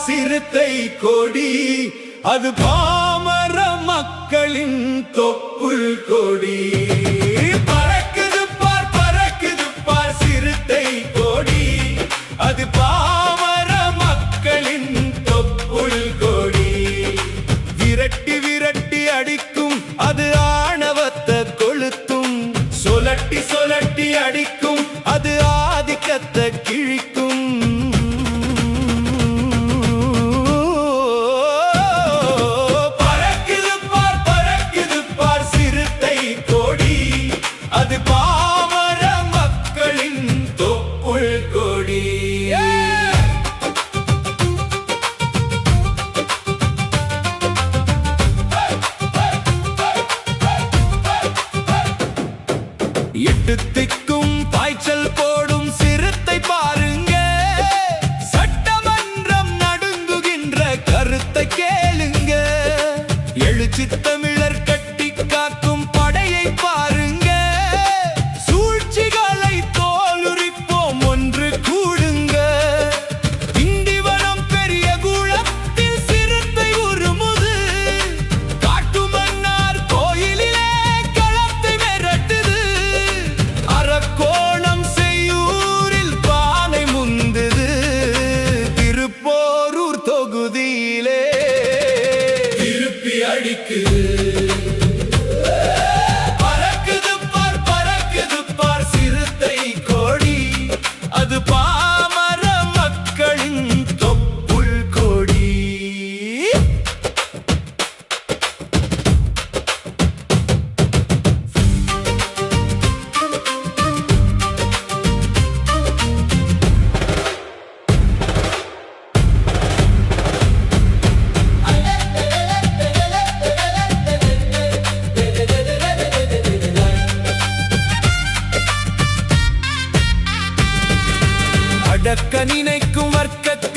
சிறுத்தை கொடி, அது பாமர மக்களின் தொப்புள் கொடி. பறக்குது பார் பறக்குது பார் சிறுத்தை கொடி, அது பாமர மக்களின் தொப்புள் கொடி. விரட்டி விரட்டி அடிக்கும் அது ஆணவத்தை கொளுத்தும், சொலட்டி சொலட்டி அடிக்கும் அது ஆதிக்கத்தை கிழிக்கும். பறக்குது பார் சிறுத்தை கொடி, அது பாமர மக்களின் தொப்புள் கொடி. எட்டு திக்கும் பாய்ச்சல் போடும் சிறுத்தை பாருங்க, சட்டமன்றம் நடுங்குகின்ற கருத்தை கேளுங்க. எழுச்சி தமிழர் கட்டி காக்கும் படையை பாருங்க, சூழ்ச்சிகளை தோலுரிப்போம் ஒன்று கூடுங்க. திண்டிவனம் பெரிய குளத்தில் சிறுத்தை உருமுது, காட்டுமன்னார் கோயிலிலே களத்தை மிரட்டுது. அரக்கோணம் செய்யூரில் பானை முந்துது, திருப்போரூர் தொகுதியிலே திருப்பி அடிக்குது. பறக்குது பார் சிறுத்தை கொடி, அது பாமர மக்களின் தொப்புள் கொடி. அடக்க நினைக்கும் வர்க்கத்தை